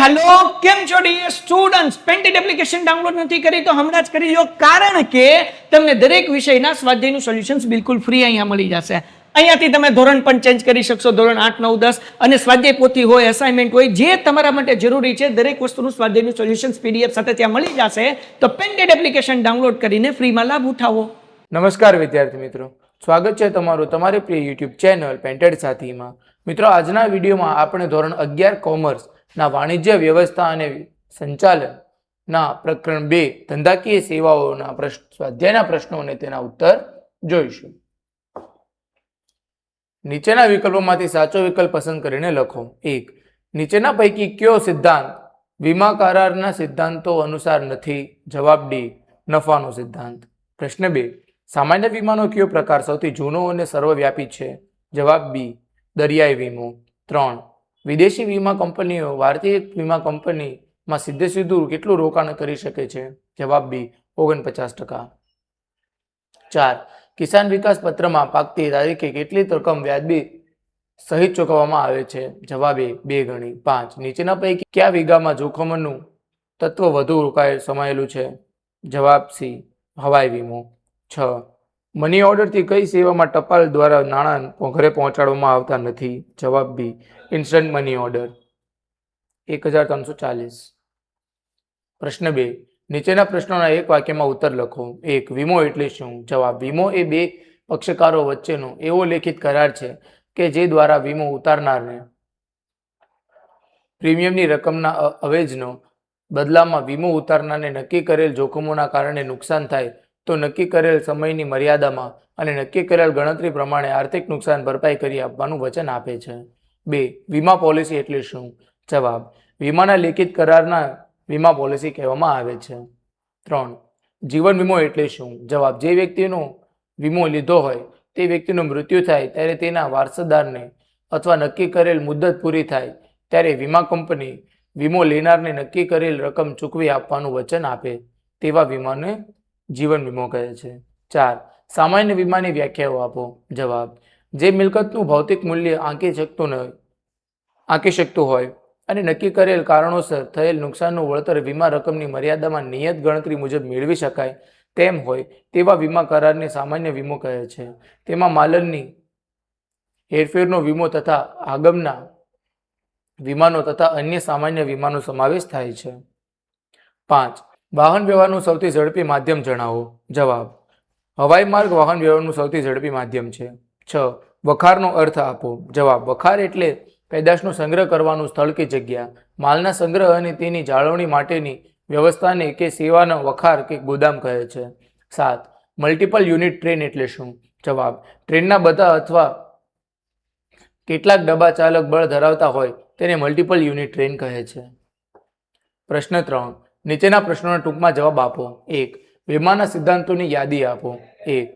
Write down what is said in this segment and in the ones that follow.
Hello, કેમ છો dear students? Painted application download નથી કરી તો હમણાં જ કરી લો, કારણ કે તમને દરેક વિષયના સ્વાધ્યાયનું સોલ્યુશન્સ બિલકુલ ફ્રી અહીંયા મળી જશે. અહીંયાથી તમે ધોરણ પણ ચેન્જ કરી શકશો, ધોરણ 8, 9, 10 અને સ્વાધ્યાય પોથી હોય, અસાઇનમેન્ટ હોય, જે તમારા માટે જરૂરી છે દરેક વસ્તુનું સ્વાધ્યાયનું સોલ્યુશન્સ પીડીએફ સાથે ત્યાં મળી જશે. તો પેન્ટેડ એપ્લિકેશન ડાઉનલોડ કરીને ફ્રીમાં લાભ ઉઠાવો. નમસ્કાર વિદ્યાર્થી મિત્રો, સ્વાગત છે તમારું તમારી પ્રિય યુટ્યુબ ચેનલ પેન્ટેડ સાથીમાં. મિત્રો, આજના વિડીયોમાં આપણે ધોરણ 11 કોમર્સના વાણિજ્ય વ્યવસ્થા અને સંચાલનના પ્રકરણ 2 ધંધાકીય સેવાઓના સ્વાધ્યાયના પ્રશ્નો અને તેના ઉત્તર જોઈશું. નીચેના વિકલ્પોમાંથી સાચો વિકલ્પ પસંદ કરીને લખો. 1. નીચેના પૈકી કયો સિદ્ધાંત વીમા કરારના સિદ્ધાંતો અનુસાર નથી? જવાબ ડી, નફાનો સિદ્ધાંત. પ્રશ્ન 2. સામાન્ય વીમાનો કયો પ્રકાર સૌથી જૂનો અને સર્વવ્યાપી છે? જવાબ બી, દરિયાઈ વીમો. 3. વિદેશી વીમા કંપનીઓ ભારતીય વીમા કંપનીમાં સીધું કેટલું રોકાણ કરી શકે છે? જવાબ બી, 49%. 4. કિસાન વિકાસ પત્રમાં પાકતી તારીખે કેટલી રકમ વ્યાજબી સહિત ચૂકવવામાં આવે છે? જવાબ એ, 2 ગણી. 5. નીચેના પૈકી કયા વીઘામાં જોખમનું તત્વ વધુ સમાયેલું છે? જવાબ સી, હવાઈ વીમો. 6. મની ઓર્ડરથી કઈ સેવામાં ટપાલ દ્વારા નાણાં ઘરે પહોંચાડવામાં આવતા નથી? જવાબ બી, ઇન્સ્ટન્ટ મની ઓર્ડર. 1340. પ્રશ્ન 2. નીચેના પ્રશ્નોના એક વાક્યમાં ઉત્તર લખો. 1. વીમો એટલે શું? જવાબ, વીમો એ બે પક્ષકારો વચ્ચેનો એવો લેખિત કરાર છે કે જે દ્વારા વીમો ઉતારનારને પ્રીમિયમની રકમના અવેજનો બદલામાં વીમો ઉતારનારને નક્કી કરેલ જોખમોના કારણે નુકસાન થાય તો નક્કી કરેલ સમયની મર્યાદામાં અને નક્કી કરેલ ગણતરી પ્રમાણે આર્થિક નુકસાન ભરપાઈ કરી આપવાનું વચન આપે છે. 2. વીમા પોલિસી એટલે શું? જવાબ, વીમાના લેખિત કરારના વીમા પોલિસી કહેવામાં આવે છે. 3. જીવન વીમો એટલે શું? જવાબ, જે વ્યક્તિનો વીમો લીધો હોય તે વ્યક્તિનું મૃત્યુ થાય ત્યારે તેના વારસદારને અથવા નક્કી કરેલ મુદત પૂરી થાય ત્યારે વીમા કંપની વીમો લેનારને નક્કી કરેલ રકમ ચૂકવી આપવાનું વચન આપે તેવા વીમાને જીવન વીમો કહે છે. 4. સામાન્ય વીમાની વ્યાખ્યાઓ આપો. જવાબ, જે મિલકતનું ભૌતિક મૂલ્ય આંકી શકતું હોય અને નક્કી કરેલ કારણોસર થયેલ નુકસાનનું વળતર વીમા રકમની મર્યાદામાં નિયત ગણતરી મુજબ મેળવી શકાય તેમ હોય તેવા વીમા કરારને સામાન્ય વીમો કહે છે. તેમાં માલની હેરફેરનો વીમો તથા આગમના વીમાનો તથા અન્ય સામાન્ય વીમાનો સમાવેશ થાય છે. 5. વાહન વ્યવહારનું સૌથી ઝડપી માધ્યમ જણાવો. જવાબ, હવાઈ માર્ગ વાહન વ્યવહારનું સૌથી ઝડપી માધ્યમ છે. 6. વખારનો અર્થ આપો. જવાબ, વખાર એટલે પેદાશનો સંગ્રહ કરવાનું સ્થળ કે જગ્યા. માલના સંગ્રહ અને તેની જાળવણી માટેની વ્યવસ્થાને કે સેવાનો વખાર કે ગોદામ કહે છે. 7. મલ્ટિપલ યુનિટ ટ્રેન એટલે શું? જવાબ, ટ્રેનના બધા અથવા કેટલાક ડબ્બા ચાલક બળ ધરાવતા હોય તેને મલ્ટિપલ યુનિટ ટ્રેન કહે છે. પ્રશ્ન 3. નીચેના પ્રશ્નોના ટૂંકમાં જવાબ આપો. 1. વીમાના સિદ્ધાંતોની યાદી આપો. 1.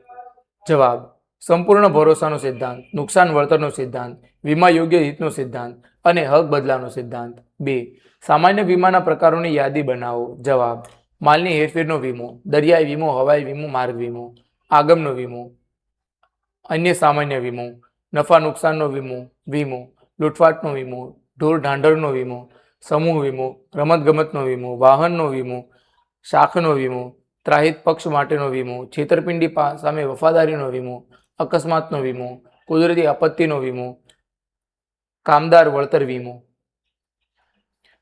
જવાબ, સંપૂર્ણ ભરોસાનો સિદ્ધાંત, નુકસાન વળતરનો સિદ્ધાંત, વીમા યોગ્ય હિતનો સિદ્ધાંત અને હક બદલાનો સિદ્ધાંત. 2. સામાન્ય વીમાના પ્રકારોની યાદી બનાવો. જવાબ, માલની હેરફેરનો વીમો, દરિયાઈ વીમો, હવાઈ વીમો, માર્ગ વીમો, આગમનો વીમો, અન્ય સામાન્ય વીમો, નફા નુકસાનનો વીમો, લૂંટફાટનો વીમો, ઢોર ઢાંઢરનો વીમો, સમૂહ વીમો, રમતગમતનો વીમો, વાહનનો વીમો, શાખનો વીમો, ત્રાહિત પક્ષ માટેનો વીમો, છેતરપિંડી સામે વફાદારીનો વીમો, અકસ્માતનો વીમો, કુદરતી આપત્તિનો વીમો, કામદાર વળતર વીમો.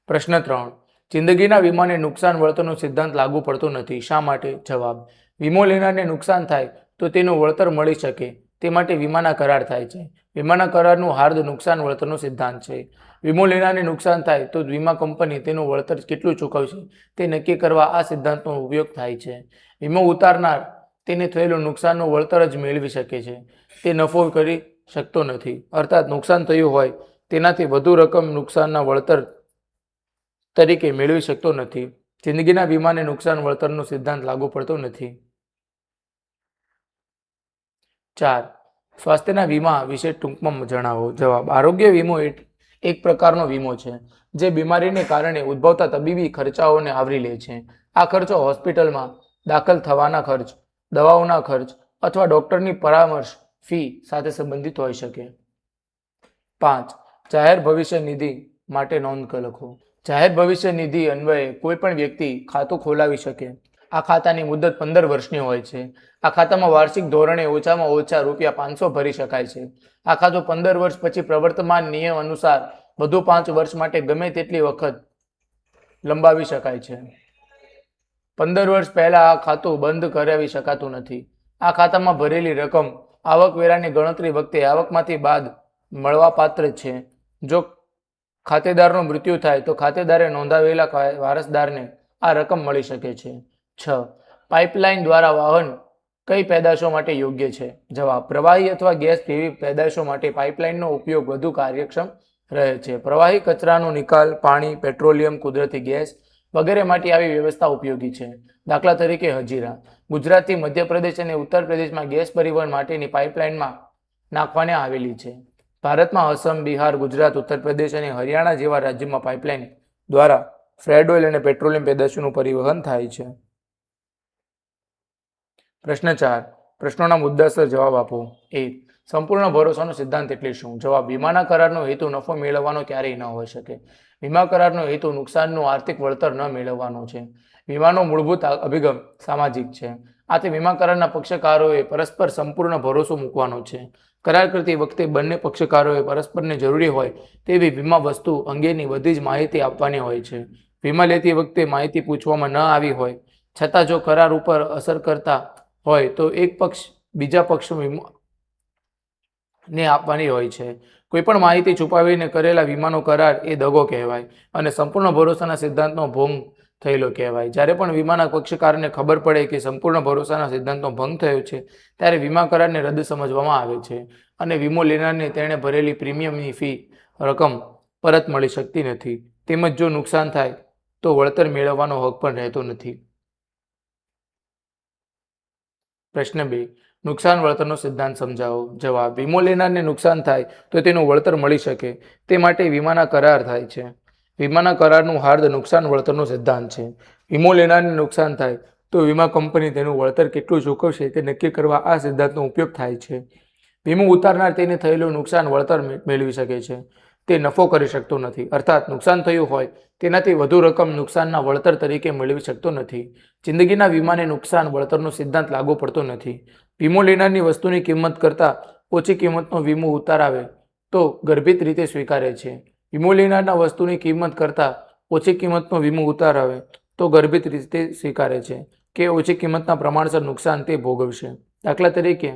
પ્રશ્ન 3. જિંદગીના વીમાને નુકસાન વળતરનો સિદ્ધાંત લાગુ પડતો નથી. શા માટે? જવાબ, વીમો લેનારને નુકસાન થાય તો તેનું વળતર મળી શકે તે માટે વીમાના કરાર થાય છે. વીમાના કરારનું હાર્દ નુકસાન વળતરનો સિદ્ધાંત છે. વીમો લેનારને નુકસાન થાય તો વીમા કંપની તેનું વળતર કેટલું ચૂકવશે તે નક્કી કરવા આ સિદ્ધાંતનો ઉપયોગ થાય છે. વીમો ઉતારનાર તેને થયેલું નુકસાનનું વળતર જ મેળવી શકે છે, તે નફો કરી શકતો નથી. અર્થાત નુકસાન થયું હોય તેનાથી વધુ રકમ નુકસાનના વળતર તરીકે મેળવી શકતો નથી. જિંદગીના વીમાને નુકસાન વળતરનો સિદ્ધાંત લાગુ પડતો નથી. 4. સ્વાસ્થ્યના વીમા વિશે ટૂંકમાં જણાવો. જવાબ, આરોગ્ય વીમો એક પ્રકારનો વીમો છે જે બીમારીને કારણે ઉદ્ભવતા તબીબી ખર્ચાઓને આવરી લે છે. આ ખર્ચો હોસ્પિટલમાં દાખલ થવાના ખર્ચ, દવાઓના ખર્ચ અથવા ડોક્ટરની પરામર્શ ફી સાથે સંબંધિત હોઈ શકે. 5. જાહેર ભવિષ્ય નિધિ માટે નોંધ લખો. જાહેર ભવિષ્ય નિધિ અન્વયે કોઈ પણ વ્યક્તિ ખાતું ખોલાવી શકે. આ ખાતાની મુદત 15 વર્ષની હોય છે. આ ખાતામાં વાર્ષિક ધોરણે ઓછામાં ઓછા ₹500 ભરી શકાય છે. આ ખાતું 15 વર્ષ પછી પ્રવર્તમાન નિયમ અનુસાર વધુ 5 વર્ષ માટે ગમે તેટલી વખત લંબાવી શકાય છે. 15 વર્ષ પહેલા આ ખાતું બંધ કરાવી શકાતું નથી. આ ખાતામાં ભરેલી રકમ આવકવેરાની ગણતરી વખતે આવકમાંથી બાદ મળવાપાત્ર છે. જો ખાતેદારનું મૃત્યુ થાય તો ખાતેદારે નોંધાવેલા વારસદારને આ રકમ મળી શકે છે. 6. પાઇપલાઇન દ્વારા વાહન કઈ પેદાશો માટે યોગ્ય છે? જવાબ: પ્રવાહી અથવા ગેસ જેવી પેદાશો માટે પાઇપલાઇનનો ઉપયોગ વધુ કાર્યક્ષમ રહે છે. પ્રવાહી કચરાનો નિકાલ, પાણી, પેટ્રોલિયમ, કુદરતી ગેસ વગેરે માટે આવી વ્યવસ્થા ઉપયોગી છે. દાખલા તરીકે હજીરા. ગુજરાતથી મધ્યપ્રદેશ અને ઉત્તર પ્રદેશમાં ગેસ પરિવહન માટેની પાઇપલાઇનમાં નાખવામાં આવેલી છે. ભારતમાં અસમ, બિહાર, ગુજરાત, ઉત્તર પ્રદેશ અને હરિયાણા જેવા રાજ્યોમાં પાઇપલાઇન દ્વારા ફ્રેડ ઓઇલ અને પેટ્રોલિયમ પેદાશોનું પરિવહન થાય છે. પ્રશ્ન 4. પ્રશ્નોના મુદ્દાસર જવાબ આપો. 1. સંપૂર્ણ ભરોસાનો સિદ્ધાંત એટલે શું? જવાબ: વીમાના કરારનો હેતુ નફો મેળવવાનો ક્યારેય ન હોઈ શકે. વીમા કરારનો હેતુ નુકસાનનું આર્થિક વળતર ન મેળવવાનો છે. વીમાનો મૂળભૂત અભિગમ સામાજિક છે. આથી વીમા કરારના પક્ષકારોએ પરસ્પર સંપૂર્ણ ભરોસો મૂકવાનો છે. કરાર કરતી વખતે બંને પક્ષકારોએ પરસ્પરને જરૂરી હોય તેવી વીમા વસ્તુ અંગેની બધી જ માહિતી આપવાની હોય છે. વીમા લેતી વખતે માહિતી પૂછવામાં ન આવી હોય છતાં જો કરાર ઉપર અસર કરતા હોય તો એક પક્ષ બીજા પક્ષ ને આપવાની હોય છે. કોઈપણ માહિતી છુપાવીને કરેલા વીમાનો કરાર એ દગો કહેવાય અને સંપૂર્ણ ભરોસાના સિદ્ધાંતનો ભંગ થયેલો કહેવાય. જ્યારે પણ વીમાના પક્ષકારને ખબર પડે કે સંપૂર્ણ ભરોસાના સિદ્ધાંતનો ભંગ થયો છે ત્યારે વીમા કરારને રદ સમજવામાં આવે છે અને વીમો લેનારને તેણે ભરેલી પ્રીમિયમની ફી રકમ પરત મળી શકતી નથી. તેમજ જો નુકસાન થાય તો વળતર મેળવવાનો હક પણ રહેતો નથી. પ્રશ્ન 2. નુકસાન વળતરનો સિદ્ધાંત સમજાવો. જવાબ: વીમો લેનારને નુકસાન થાય તો તેનું વળતર મળી શકે તે માટે વીમાના કરાર થાય છે. વીમાના કરારનું હાર્દ નુકસાન વળતરનો સિદ્ધાંત છે. વીમો લેનારને નુકસાન થાય તો વીમા કંપની તેનું વળતર કેટલું ચૂકવશે તે નક્કી કરવા આ સિદ્ધાંતનો ઉપયોગ થાય છે. વીમો ઉતારનાર તેને થયેલું નુકસાન વળતર મેળવી શકે છે. તે નફો કરી શકતો નથી, અર્થાત નુકસાન થયું હોય તેનાથી વધુ રકમ નુકસાનના વળતર તરીકે મેળવી શકતો નથી. જિંદગીના વીમાને નુકસાન વળતરનો સિદ્ધાંત લાગુ પડતો નથી. વીમો લેનારની વસ્તુની કિંમત કરતાં ઓછી કિંમતનો વીમો ઉતારાવે તો ગર્ભિત રીતે સ્વીકારે છે. વીમો લેનારના વસ્તુની કિંમત કરતાં ઓછી કિંમતનો વીમો ઉતારાવે તો ગર્ભિત રીતે સ્વીકારે છે કે ઓછી કિંમતના પ્રમાણસર નુકસાન તે ભોગવશે. દાખલા તરીકે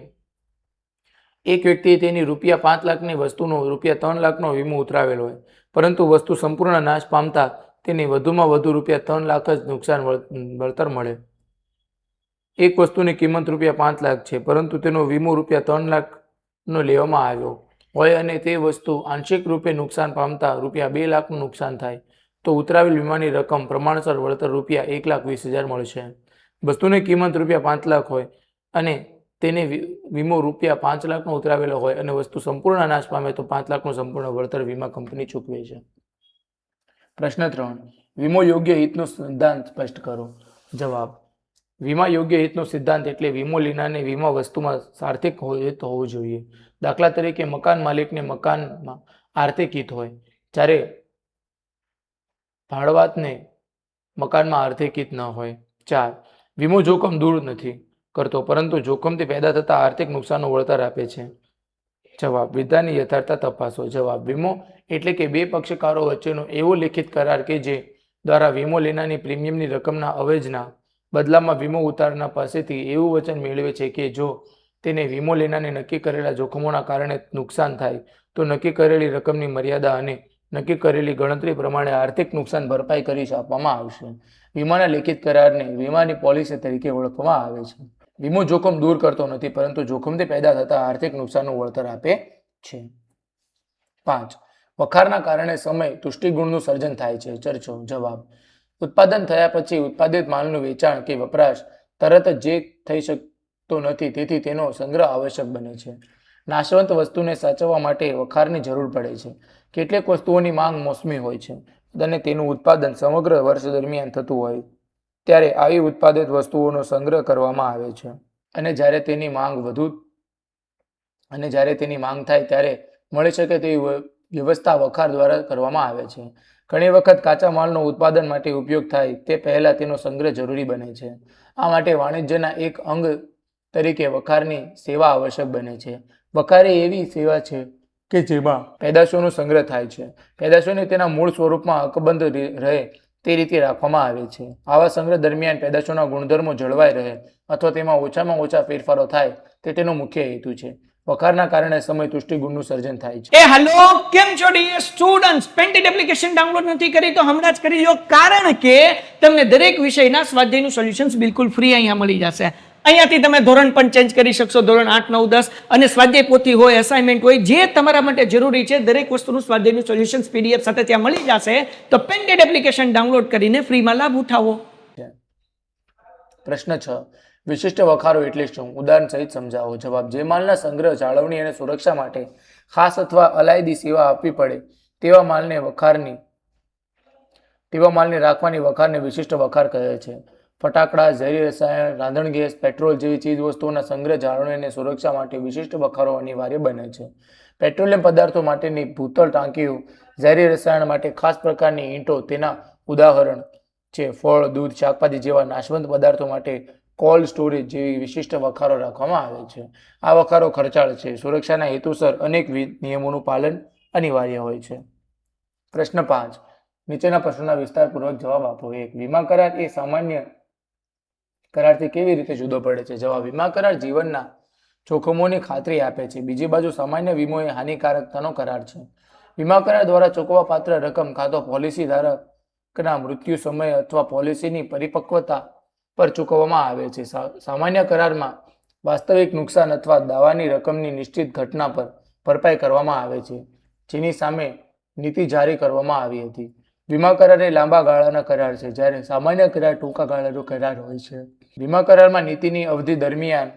એક વ્યક્તિએ તેની ₹5 લાખની વસ્તુનો ₹3 લાખનો વીમો ઉતરાવેલો હોય પરંતુ વસ્તુ સંપૂર્ણ નાશ પામતા તેને વધુમાં વધુ ₹3 લાખ જ નુકસાન વળતર મળે. એક વસ્તુની કિંમત ₹5 લાખ છે પરંતુ તેનો વીમો ₹3 લાખનો લેવામાં આવ્યો હોય અને તે વસ્તુ આંશિક રૂપે નુકસાન પામતા ₹2 લાખનું નુકસાન થાય તો ઉતરાવેલ વીમાની રકમ પ્રમાણસર વળતર ₹1,20,000 મળશે. વસ્તુની કિંમત ₹5 લાખ હોય અને તેને વીમો ₹5 લાખનો ઉતરાવેલો હોય અને વસ્તુ સંપૂર્ણ નાશ પામે તો 5 લાખનું સંપૂર્ણ વળતર વીમા કંપની ચૂકવે છે. પ્રશ્ન 3. વીમો યોગ્ય હિતનો સિદ્ધાંત સ્પષ્ટ કરો. જવાબ: વીમા યોગ્ય હિતનો સિદ્ધાંત એટલે વીમો લેનારને વીમા વસ્તુમાં આર્થિક હિત હોવું જોઈએ. દાખલા તરીકે મકાન માલિકને મકાનમાં આર્થિક હિત હોય જ્યારે ભાડવાતને મકાનમાં આર્થિક હિત ન હોય. 4. વીમો જોખમ દૂર નથી કરતો પરંતુ જોખમથી પેદા થતા આર્થિક નુકસાનનું વળતર આપે છે. જવાબ: વિધાનની યથાર્થતા તપાસો. જવાબ: વીમો એટલે કે બે પક્ષકારો વચ્ચેનો એવો લેખિત કરાર કે જે દ્વારા વીમો લેનારની પ્રીમિયમની રકમના અવેજના બદલામાં વીમો ઉતારનાર પાસેથી એવું વચન મેળવે છે કે જો તેને વીમો લેનારને નક્કી કરેલા જોખમોના કારણે નુકસાન થાય તો નક્કી કરેલી રકમની મર્યાદા અને નક્કી કરેલી ગણતરી પ્રમાણે આર્થિક નુકસાન ભરપાઈ કરી આપવામાં આવશે. વીમાના લેખિત કરારને વીમાની પોલિસી તરીકે ઓળખવામાં આવે છે. વીમો જોખમ દૂર કરતો નથી પરંતુ જોખમથી પેદા થતા આર્થિક નુકસાનનું વળતર આપે છે. 5. વખારના કારણે સમય તુષ્ટિગુણનું સર્જન થાય છે. ચર્ચો. જવાબ: ઉત્પાદન થયા પછી ઉત્પાદિત માલનું વેચાણ કે વપરાશ તરત જ થઈ શકતો નથી તેથી તેનો સંગ્રહ આવશ્યક બને છે. નાશવંત વસ્તુને સાચવવા માટે વખારની જરૂર પડે છે. કેટલીક વસ્તુઓની માંગ મોસમી હોય છે અને તેનું ઉત્પાદન સમગ્ર વર્ષ દરમિયાન થતું હોય ત્યારે આવી ઉત્પાદિત વસ્તુઓનો સંગ્રહ કરવામાં આવે છે અને જ્યારે તેની માંગ થાય ત્યારે મળી શકે તેવી વ્યવસ્થા વખાર દ્વારા કરવામાં આવે છે. ઘણી વખત કાચા માલનો ઉત્પાદન માટે ઉપયોગ થાય તે પહેલાં તેનો સંગ્રહ જરૂરી બને છે. આ માટે વાણિજ્યના એક અંગ તરીકે વખારની સેવા આવશ્યક બને છે. વખાર એ એવી સેવા છે કે જેમાં પેદાશોનો સંગ્રહ થાય છે. પેદાશોને તેના મૂળ સ્વરૂપમાં અકબંધ રહે તે રીતે રાખવામાં આવે છે. આવા સંગ્રહ દરમિયાન પેદાશોના ગુણધર્મો જળવાઈ રહે અથવા તેમાં ઓછામાં ઓછા ફેરફારો થાય તે તેનો મુખ્ય હેતુ છે. વખારના કારણે સમય તુષ્ટિ ગુણનું સર્જન થાય છે. હેલો, કેમ છો dear students? Painted application download નથી કરી તો હમણાં જ કરી લો, કારણ કે તમને દરેક વિષયના સ્વાધ્યાયનું સોલ્યુશન્સ બિલકુલ ફ્રી અહીંયા મળી જશે. અહીંયાથી તમે ધોરણ પણ ચેન્જ કરી શકશો, ધોરણ 8, 9, 10 અને સ્વાધ્યાય પોથી હોય, અસાઇનમેન્ટ હોય, જે તમારા માટે જરૂરી છે દરેક વસ્તુનું સ્વાધ્યાયનું સોલ્યુશન્સ PDF સાથે ત્યાં મળી જશે. તો પેન્ટેડ એપ્લિકેશન ડાઉનલોડ કરીને ફ્રીમાં લાભ ઉઠાવો. પ્રશ્ન 6. વિશિષ્ટ વખારો એટલે શું? ઉદાહરણ સહિત સમજાવો. જવાબ: જે માલના સંગ્રહ, જાળવણી અને સુરક્ષા માટે ખાસ અથવા અલાયદી સેવા આપવી પડે તેવા માલને રાખવાની વખારને વિશિષ્ટ વખાર કહે છે. ફટાકડા, ઝેરી રસાયણ, રાંધણ ગેસ, પેટ્રોલ જેવી ચીજ વસ્તુઓના સંગ્રહ, જાળવણી અને સુરક્ષા માટે વિશિષ્ટ વખારો અનિવાર્ય બને છે. પેટ્રોલિયમ પદાર્થો માટેની ભૂતળ ટાંકીઓ, ઝેરી રસાયણ માટે ખાસ પ્રકારની ઈંટો તેના ઉદાહરણ છે. ફળ, દૂધ, શાકભાજી જેવા નાશવંત પદાર્થો માટે કોલ્ડ સ્ટોરેજ જેવી વિશિષ્ટ વખારો રાખવામાં આવે છે. આ વખારો ખર્ચાળ છે. સુરક્ષાના હેતુસર અનેક નિયમોનું પાલન અનિવાર્ય હોય છે. પ્રશ્ન 5. નીચેના પ્રશ્નોના વિસ્તારપૂર્વક જવાબ આપો. 1. વીમા કરાર એ સામાન્ય કરારથી કેવી રીતે જુદો પડે છે? જવાબ: વીમા કરાર જીવનના જોખમોની ખાતરી આપે છે. બીજી બાજુ સામાન્ય વીમો એ હાનિકારકતાનો કરાર છે. વીમા કરાર દ્વારા ચૂકવવાપાત્ર રકમ કાં તો પોલિસી ધારકના મૃત્યુ સમયે અથવા પોલિસીની પરિપક્વતા પર ચૂકવવામાં આવે છે. સામાન્ય કરારમાં વાસ્તવિક નુકસાન અથવા દાવાની રકમની નિશ્ચિત ઘટના પર ભરપાઈ કરવામાં આવે છે, જેની સામે નીતિ જારી કરવામાં આવી હતી. વીમા કરાર એ લાંબા ગાળાના કરાર છે, જ્યારે સામાન્ય કરાર ટૂંકા ગાળાનો કરાર હોય છે. વીમા કરારમાં નીતિની અવધિ દરમિયાન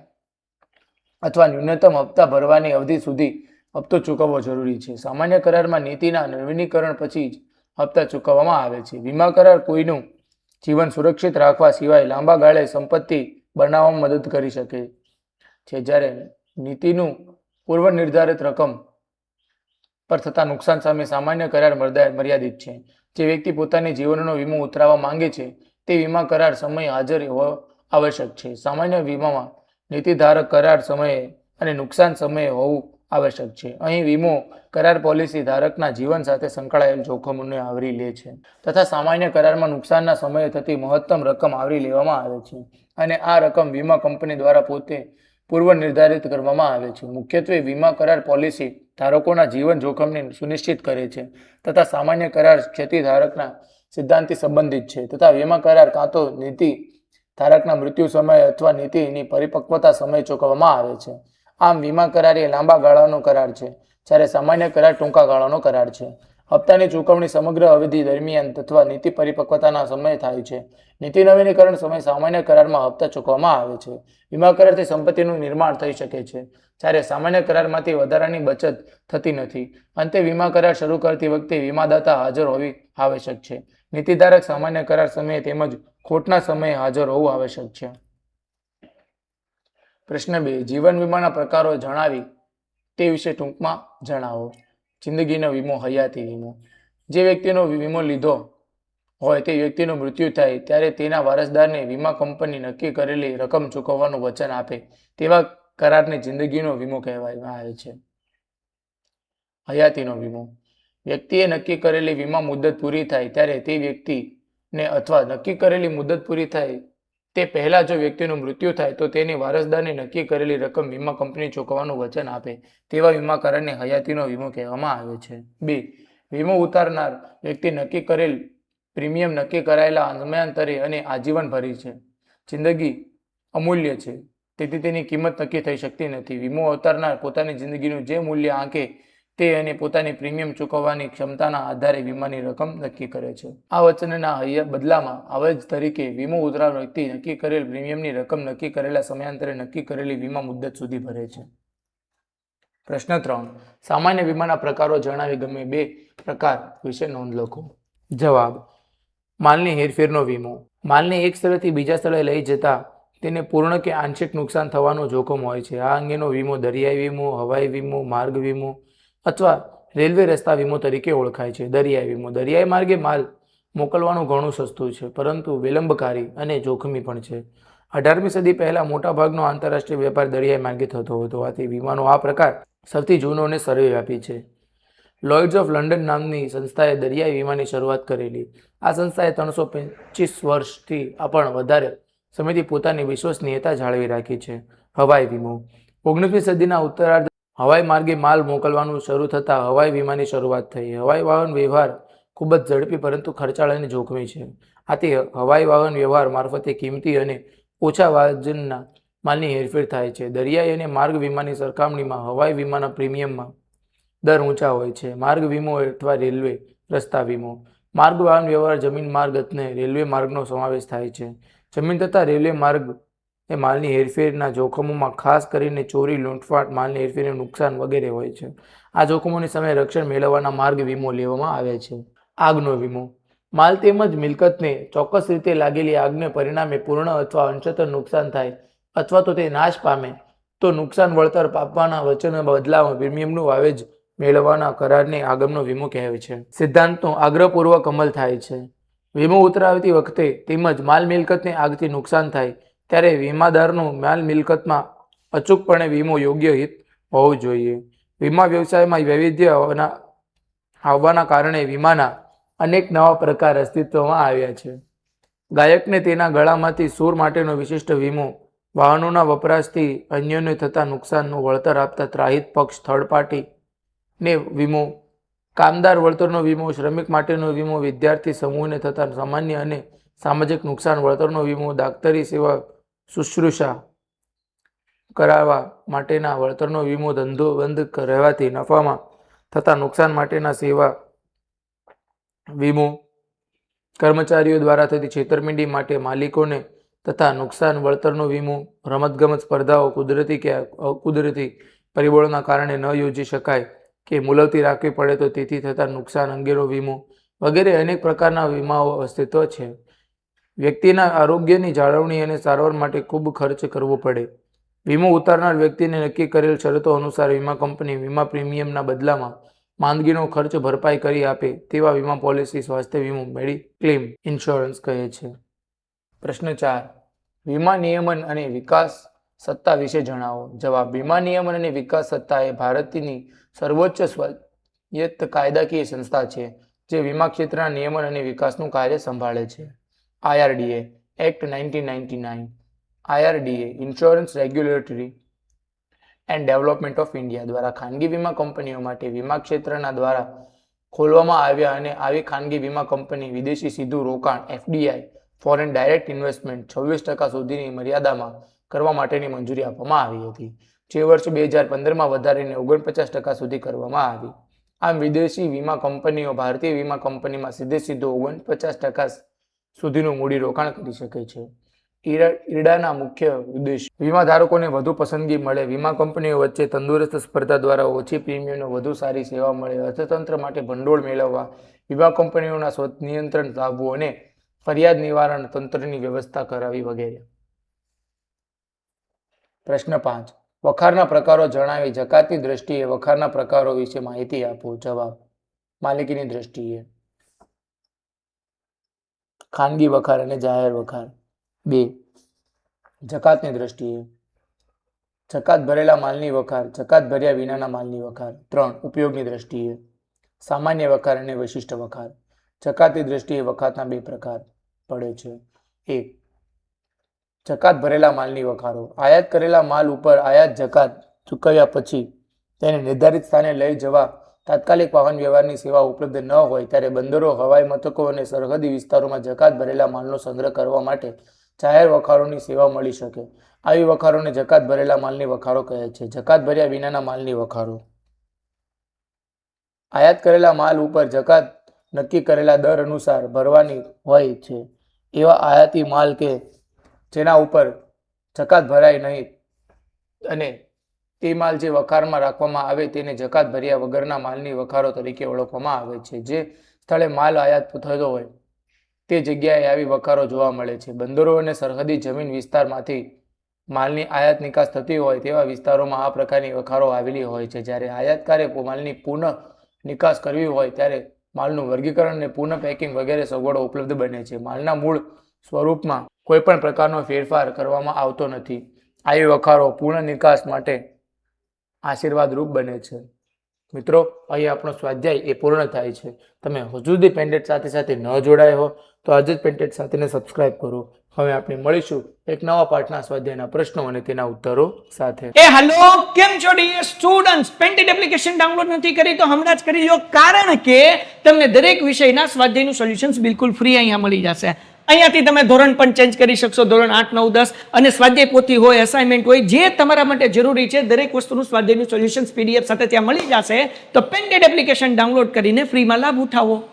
અથવા ન્યૂનતમ હપ્તા ભરવાની અવધિ સુધી હપ્તો ચૂકવવો જરૂરી છે. સામાન્ય કરારમાં નીતિના નવીનીકરણ પછી જ હપ્તા ચૂકવવામાં આવે છે. વીમા કરાર કોઈનું જીવન સુરક્ષિત રાખવા સિવાય લાંબા ગાળે સંપત્તિ બનાવવામાં મદદ કરી શકે છે, જ્યારે નીતિનું પૂર્વ નિર્ધારિત રકમ પર થતા નુકસાન સામે સામાન્ય કરાર મર્યાદિત છે. જે વ્યક્તિ પોતાની જીવનનો વીમો ઉતરાવવા માંગે છે તે વીમા કરાર સમયે હાજર હોવો આવશ્યક છે. સામાન્ય વીમામાં નીતિધારક કરાર સમયે અને નુકસાન સમયે હોવું આવશ્યક છે. અહીં વીમો કરાર પોલિસી ધારકના જીવન સાથે સંકળાયેલ જોખમોને આવરી લે છે, તથા સામાન્ય કરારમાં નુકસાનના સમયે થતી મહત્તમ રકમ આવરી લેવામાં આવે છે, અને આ રકમ વીમા કંપની દ્વારા પોતે પૂર્વ નિર્ધારિત કરવામાં આવે છે. મુખ્યત્વે વીમા કરાર પોલિસી ધારકોના જીવન જોખમને સુનિશ્ચિત કરે છે, તથા સામાન્ય કરાર ક્ષતિ ધારકના સિદ્ધાંતથી સંબંધિત છે, તથા વીમા કરાર કાં તો નીતિ ધારકના મૃત્યુ સમયે અથવા નીતિની પરિપક્વતા સમયે ચૂકવવામાં આવે છે. આમ વીમા કરાર એ લાંબા ગાળાનો કરાર છે, જ્યારે સામાન્ય કરાર ટૂંકા ગાળાનો કરાર છે. હપ્તાની ચૂકવણી સમગ્ર અવધિ દરમિયાન અથવા નીતિ પરિપક્વતાના સમયે થાય છે. નીતિ નવીનીકરણ સમયે સામાન્ય કરારમાં હપ્તા ચૂકવવામાં આવે છે. વીમા કરારથી સંપત્તિનું નિર્માણ થઈ શકે છે, જ્યારે સામાન્ય કરારમાંથી વધારાની બચત થતી નથી. અંતે વીમા કરાર શરૂ કરતી વખતે વીમાદાતા હાજર હોવી આવશ્યક છે. નીતિધારક સામાન્ય કરાર સમયે તેમજ ખોટના સમયે હાજર હોવું આવશ્યક છે. પ્રશ્ન 2. જીવન વીમાના પ્રકારો જણાવી તે વિશે ટૂંકમાં જણાવો. જિંદગીનો વીમો, હયાતી વીમો. જે વ્યક્તિનો વીમો લીધો હોય તે વ્યક્તિનું મૃત્યુ થાય ત્યારે તેના વારસદારને વીમા કંપની નક્કી કરેલી રકમ ચૂકવવાનું વચન આપે તેવા કરારને જિંદગીનો વીમો કહેવામાં આવે છે. હયાતીનો વીમો. વ્યક્તિએ નક્કી કરેલી વીમા મુદત પૂરી થાય ત્યારે તે વ્યક્તિને અથવા નક્કી કરેલી મુદત પૂરી થાય તે પહેલા જો વ્યક્તિનું મૃત્યુ થાય તો તેની વારસદારને નક્કી કરેલી રકમ વીમા કંપની ચૂકવવાનું વચન આપે તેવા વીમા કરારને હયાતીનો વીમો કહેવામાં આવે છે. 2. વીમો ઉતારનાર વ્યક્તિ નક્કી કરેલ પ્રીમિયમ નક્કી કરાયેલા સમયાંતરે અને આજીવન ભરી છે. જિંદગી અમૂલ્ય છે, તેથી તેની કિંમત નક્કી થઈ શકતી નથી. વીમો ઉતારનાર પોતાની જિંદગીનું જે મૂલ્ય આંકે તે અને પોતાની પ્રીમિયમ ચૂકવવાની ક્ષમતાના આધારે વીમાની રકમ નક્કી કરે છે. આ વચનના બદલામાં આવજ તરીકે વીમો ઉતારનાર વ્યક્તિ નક્કી કરેલ પ્રીમિયમની રકમ નક્કી કરેલા સમયાંતરે નક્કી કરેલી વીમા મુદ્દત સુધી ભરે છે. પ્રશ્ન 3. સામાન્ય વીમાના પ્રકારો જણાવી ગમે 2 પ્રકાર વિશે નોંધ લખો. જવાબ: માલની હેરફેરનો વીમો. માલને એક સ્થળેથી બીજા સ્થળે લઈ જતા તેને પૂર્ણ કે આંશિક નુકસાન થવાનું જોખમ હોય છે. આ અંગેનો વીમો દરિયાઈ વીમો, હવાઈ વીમો, માર્ગ વીમો અથવા રેલવે રસ્તા વીમો તરીકે ઓળખાય છે. દરિયાઈ વીમો. દરિયાઈ માર્ગે માલ મોકલવાનું ઘણું સસ્તું છે, પરંતુ વિલંબકારી અને જોખમી પણ છે. 18મી સદી પહેલા મોટાભાગનો આંતરરાષ્ટ્રીય વેપાર દરિયાઈ માર્ગે થતો હતો. આથી વીમાનો આ પ્રકાર સૌથી જૂનો અને સર્વવ્યાપી છે. લોઇડ્સ ઓફ લંડન નામની સંસ્થાએ દરિયાઈ વીમાની શરૂઆત કરેલી. આ સંસ્થાએ 325 વર્ષથી પણ વધારે સમયથી પોતાની વિશ્વસનીયતા જાળવી રાખી છે. હવાઈ વીમો. 19મી સદીના ઉત્તરાર્ધ હવાઈ માર્ગે માલ મોકલવાનું શરૂ થતાં હવાઈ વીમાની શરૂઆત થઈ. હવાઈ વાહન વ્યવહાર ખૂબ જ ઝડપી પરંતુ ખર્ચાળ અને જોખમી છે. આથી હવાઈ વાહન વ્યવહાર મારફતે કિંમતી અને ઓછા વજનના માલની હેરફેર થાય છે. દરિયાઈ અને માર્ગ વીમાની સરખામણીમાં હવાઈ વીમાના પ્રીમિયમમાં દર ઊંચા હોય છે. માર્ગ વીમો અથવા રેલવે રસ્તા વીમો. માર્ગ વાહન વ્યવહાર જમીન માર્ગ અને રેલવે માર્ગનો સમાવેશ થાય છે. જમીન તથા રેલવે માર્ગ એ માલની હેરફેરના જોખમોમાં ખાસ કરીને ચોરી, લૂંટફાટ, માલની હેરફેરનું નુકસાન વગેરે હોય છે. આ જોખમોની સામે રક્ષણ મેળવવાના માર્ગ વીમો લેવામાં આવે છે. આગનો વીમો. માલ તેમજ મિલકતને ચોક્કસ રીતે લાગેલી આગને પરિણામે પૂર્ણ અથવા અંશતઃ નુકસાન થાય અથવા તો તે નાશ પામે તો નુકસાન વળતર આપવાના વચનના બદલામાં પ્રીમિયમનું વાવેજ મેળવવાના કરારને આગમનો વીમો કહેવાય છે. સિદ્ધાંતનો આગ્રહપૂર્વક અમલ થાય છે. વીમો ઉતરાવતી વખતે તેમજ માલ મિલકતને આગથી નુકસાન થાય ત્યારે વીમાદારનો માલ મિલકતમાં અચૂકપણે વીમો યોગ્ય હિત હોવું જોઈએ. વીમા વ્યવસાયમાં વૈવિધ્ય આવવાના કારણે વીમાના અનેક નવા પ્રકાર અસ્તિત્વમાં આવ્યા છે. ગાયકને તેના ગળામાંથી સૂર માટેનો વિશિષ્ટ વીમો, વાહનોના વપરાશથી અન્યોને થતા નુકસાનનું વળતર આપતા ત્રાહિત પક્ષ થર્ડ પાર્ટીને વીમો, કામદાર વળતરનો વીમો, શ્રમિક માટેનો વીમો, વિદ્યાર્થી સમૂહને થતા સામાન્ય અને સામાજિક નુકસાન વળતરનો વીમો, દાક્તરી સેવા શુશ્રૂષા કરાવવા માટેના વળતરનો વીમો, ધંધો બંધ રહેવાથી નફામાં થતા નુકસાન માટેના સેવા વીમો, કર્મચારીઓ દ્વારા થતી છેતરપિંડી માટે માલિકોને તથા નુકસાન વળતરનો વીમો, રમતગમત સ્પર્ધાઓ કુદરતી કે અકુદરતી પરિબળોના કારણે ન યોજી શકાય કે મુલતવી રાખવી પડે તો તેથી થતા નુકસાન અંગેનો વીમો વગેરે અનેક પ્રકારના વીમાઓ અસ્તિત્વ છે. વ્યક્તિના આરોગ્યની જાળવણી અને સારવાર માટે ખૂબ ખર્ચ કરવો પડે. વીમો ઉતારનાર વ્યક્તિને નક્કી કરેલ શરતો અનુસાર વીમા કંપની વીમા પ્રીમિયમના બદલામાં માંદગીનો ખર્ચ ભરપાઈ કરી આપે તેવા વીમા પોલિસી સ્વાસ્થ્ય વીમો મેડિક્લેમ ઇન્સ્યોરન્સ કહે છે. પ્રશ્ન 4. વીમા નિયમન અને વિકાસ સત્તા વિશે જણાવો. જવાબ. વીમા નિયમન અને વિકાસ સત્તા એ ભારતની સર્વોચ્ચ સ્વાયત્ત કાયદાકીય સંસ્થા છે જે વીમા ક્ષેત્રના નિયમન અને વિકાસનું કાર્ય સંભાળે છે. IRDA act 1999. IRDA insurance regulatory and development of India દ્વારા ખાનગી વીમા કંપનીઓ માટે વીમા ક્ષેત્રના દ્વારા ખોલવામાં આવ્યા અને આવી ખાનગી વીમા કંપની વિદેશી સીધું રોકાણ FDI ફોરેન ડાયરેક્ટ ઇન્વેસ્ટમેન્ટ 26% સુધીની મર્યાદામાં કરવા માટેની મંજૂરી આપવામાં આવી હતી, જે વર્ષ 2015માં વધારીને 49% સુધી કરવામાં આવી. આમ વિદેશી વીમા કંપનીઓ ભારતીય વીમા કંપનીમાં સીધું 49% સુધીનું મૂડી રોકાણ કરી શકે છે. IRDAના મુખ્ય ઉદ્દેશ વીમાધારકોને વધુ પસંદગી મળે, વીમા કંપનીઓ વચ્ચે તંદુરસ્ત સ્પર્ધા દ્વારા ઓછી પ્રીમિયમનો વધુ સારી સેવા મળે, અર્થતંત્ર માટે ભંડોળ મેળવવા, વીમા કંપનીઓના સ્વનિયંત્રણ લાવવું અને ફરિયાદ નિવારણ તંત્રની વ્યવસ્થા કરાવી વગેરે. પ્રશ્ન 5. વખારના પ્રકારો જણાવી જકાતની દ્રષ્ટિએ વખારના પ્રકારો વિશે માહિતી આપો. જવાબ. માલિકીની દ્રષ્ટિએ ખાનગી વખાર અને જાહેર વખાર. 2. જકાતની દ્રષ્ટિએ જકાત ભરેલા માલની વખાર, જકાત ભર્યા વિનાના માલની વખાર. 3. ઉપયોગની દ્રષ્ટિએ સામાન્ય વખાર અને વિશિષ્ટ વખાર. જકાતની દ્રષ્ટિએ વખારના 2 પ્રકાર પડે છે. 1. જકાત ભરેલા માલની વખારો. આયાત કરેલા માલ ઉપર આયાત જકાત ચૂકવ્યા પછી તેને નિર્ધારિત સ્થાને લઈ જવા તાત્કાલિક વાહન વ્યવહારની સેવા ઉપલબ્ધ ન હોય ત્યારે બંદરો, હવાઈ મથકો અને સરહદી વિસ્તારોમાં જકાત ભરેલા માલનો સંગ્રહ કરવા માટે જાહેર વખારોની સેવા મળી શકે. આવી વખારોને જકાત ભરેલા માલની વખારો કહે છે. જકાત ભર્યા વિનાના માલની વખારો. આયાત કરેલા માલ ઉપર જકાત નક્કી કરેલા દર અનુસાર ભરવાની હોય છે એવા આયાતી માલ કે જેના ઉપર જકાત ભરાય નહીં અને તે માલ જે વખારમાં રાખવામાં આવે તેને જકાત ભર્યા વગરના માલની વખારો તરીકે ઓળખવામાં આવે છે. જે સ્થળે માલ આયાત થતો હોય તે જગ્યાએ આવી વખારો જોવા મળે છે. બંદરો અને સરહદી જમીન વિસ્તારમાંથી માલની આયાત નિકાસ થતી હોય તેવા વિસ્તારોમાં આ પ્રકારની વખારો આવેલી હોય છે. જ્યારે આયાતકારે માલની પુનઃ નિકાસ કરવી હોય ત્યારે માલનું વર્ગીકરણ અને પુનઃ પેકિંગ વગેરે સગવડો ઉપલબ્ધ બને છે. માલના મૂળ સ્વરૂપમાં કોઈ પણ પ્રકારનો ફેરફાર કરવામાં આવતો નથી. આવી વખારો પૂર્ણ નિકાસ માટે આશીર્વાદરૂપ બને છે. મિત્રો, અહીં આપણો સ્વાધ્યાય એ પૂર્ણ થાય છે. તમે હજુ સુધી પેન્ટેટ સાથે ન જોડાયા હો તો આજે જ પેન્ટેટ સાથેને સબસ્ક્રાઇબ કરો. હવે આપણે મળીશું એક નવા પાઠના સ્વાધ્યાયના પ્રશ્નો અને તેના ઉત્તરો સાથે. હેલો, કેમ છો dear students? Painted application download નથી કરી તો હમણાં જ કરી લો, કારણ કે તમને દરેક વિષયના સ્વાધ્યાયનું સોલ્યુશન્સ બિલકુલ ફ્રી અહીંયા મળી જશે. અહીંયાથી તમે ધોરણ પણ ચેન્જ કરી શકશો, ધોરણ 8, 9, 10 અને સ્વાધ્યાય પોથી હોય, અસાઇનમેન્ટ હોય, જે તમારા માટે જરૂરી છે દરેક વસ્તુનું સ્વાધ્યાયનું સોલ્યુશન્સ PDF સાથે ત્યાં મળી જશે. તો પેન્ટેડ એપ્લિકેશન ડાઉનલોડ કરીને ફ્રીમાં લાભ ઉઠાવો.